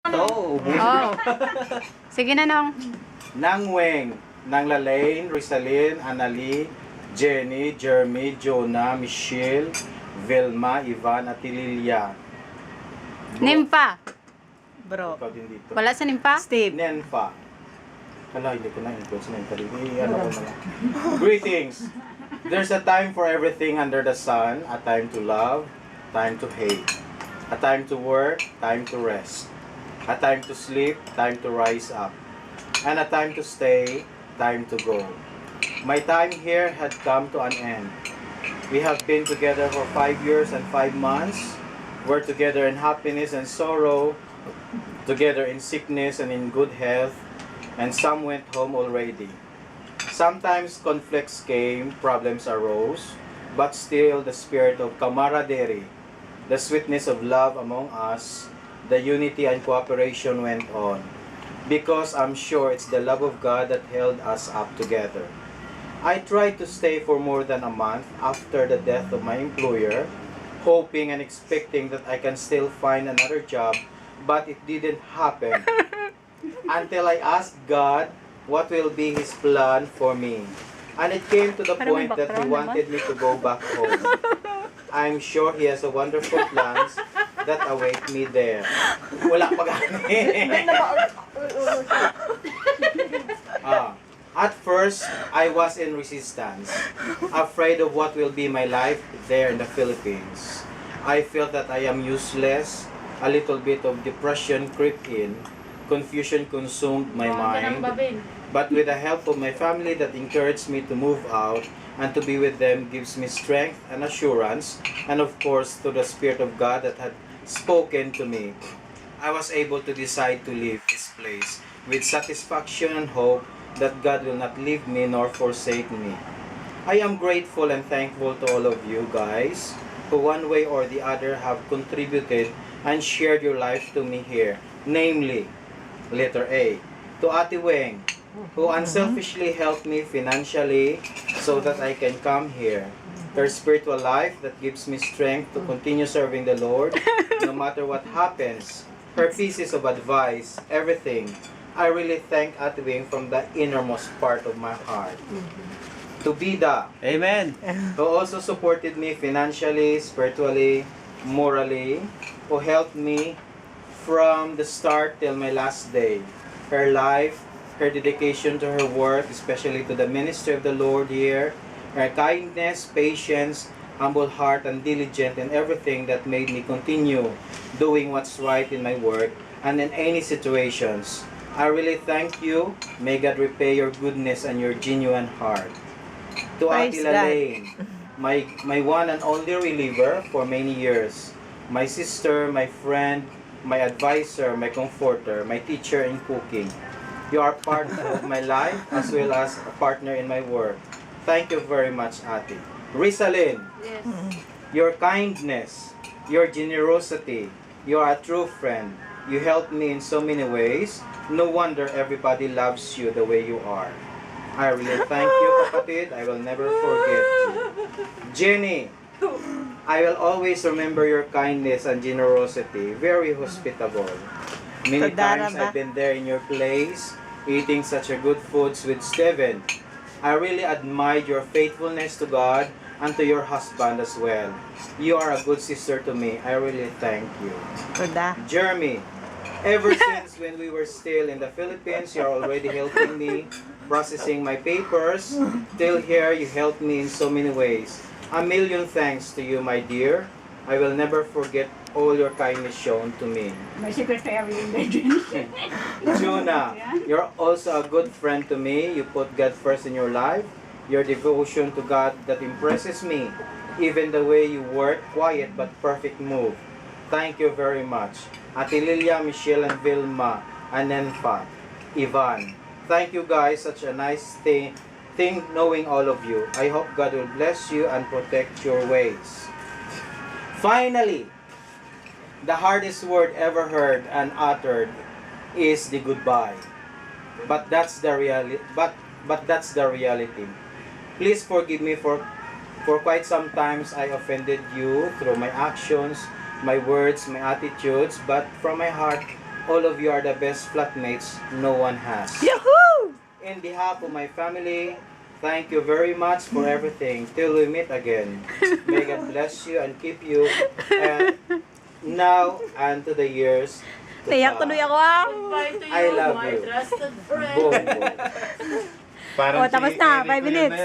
To, Oh. Sige na, Nong. Nang Weng, Nang Lalaine, Rizalyn, Annalie, Jenny, Jeremy, Jonah, Michelle, Vilma, Ivan, at Lilia. Nimpa. Bro. Ikaw din dito. Wala sa Nimpa? Steve. Nenfa. Hala, hindi ko na-influence na yung ano ko na lang. Greetings! There's a time for everything under the sun. A time to love, time to hate. A time to work, time to rest. A time to sleep, time to rise up. And a time to stay, time to go. My time here had come to an end. We have been together for 5 years and 5 months. We're together in happiness and sorrow, together in sickness and in good health, and some went home already. Sometimes conflicts came, problems arose, but still the spirit of camaraderie, the sweetness of love among us, the unity and cooperation went on. Because I'm sure it's the love of God that held us up together. I tried to stay for more than a month after the death of my employer, hoping and expecting that I can still find another job, but it didn't happen. Until I asked God what will be His plan for me. And it came to the point that He wanted me to go back home. I'm sure He has a wonderful plans that await me there. Wala pa gani. At first, I was in resistance, afraid of what will be my life there in the Philippines. I felt that I am useless, a little bit of depression crept in, confusion consumed my mind, but with the help of my family that encouraged me to move out and to be with them gives me strength and assurance, and of course to the Spirit of God that had spoken to me, I was able to decide to leave this place with satisfaction and hope that God will not leave me nor forsake me. I am grateful and thankful to all of you guys who one way or the other have contributed and shared your life to me here, namely, letter A, to Ate Weng, who unselfishly helped me financially so that I can come here. Her spiritual life that gives me strength to continue serving the Lord no matter what happens. Her pieces of advice, everything. I really thank Ate Weng from the innermost part of my heart. To Bida, Amen. who also supported me financially, spiritually, morally, who helped me from the start till my last day. Her life, her dedication to her work, especially to the ministry of the Lord here, her kindness, patience, humble heart, and diligent in everything that made me continue doing what's right in my work and in any situations. I really thank you. May God repay your goodness and your genuine heart. To Praise Ate God. Lalaine, my one and only reliever for many years, my sister, my friend, my advisor, my comforter, my teacher in cooking. You are part of my life as well as a partner in my work. Thank you very much, Ate. Rizalyn, Yes. your kindness, your generosity, you are a true friend. You helped me in so many ways. No wonder everybody loves you the way you are. I really thank you, kapatid. I will never forget you. Jenny, I will always remember your kindness and generosity. Very hospitable. Many times I've been there in your place, eating such a good foods with Steven. I really admired your faithfulness to God and to your husband as well. You are a good sister to me. I really thank you. Roda. Jeremy, ever since when we were still in the Philippines, you're already helping me processing my papers. Till here, you helped me in so many ways. A million thanks to you, my dear. I will never forget all your kindness shown to me. My secretary in Beijing. Jonah, you're also a good friend to me. You put God first in your life. Your devotion to God that impresses me. Even the way you work, quiet but perfect move. Thank you very much. Ate Lilia, Michelle, and Vilma, and Nenfa, Ivan. Thank you guys. Such a nice thing knowing all of you. I hope God will bless you and protect your ways. Finally, the hardest word ever heard and uttered is the goodbye. But that's the reality. But that's the reality. Please forgive me for quite some times I offended you through my actions, my words, my attitudes, but from my heart All of you are the best flatmates no one has. Yahoo! In behalf of my family, thank you very much for everything. Till we meet again. May God bless you and keep you. And now and to the years to Naiyak come. tuloy ako ah. Goodbye to you, I love my you. trusted friend. Boom, boom. Oh, tapos na. 5 minutes.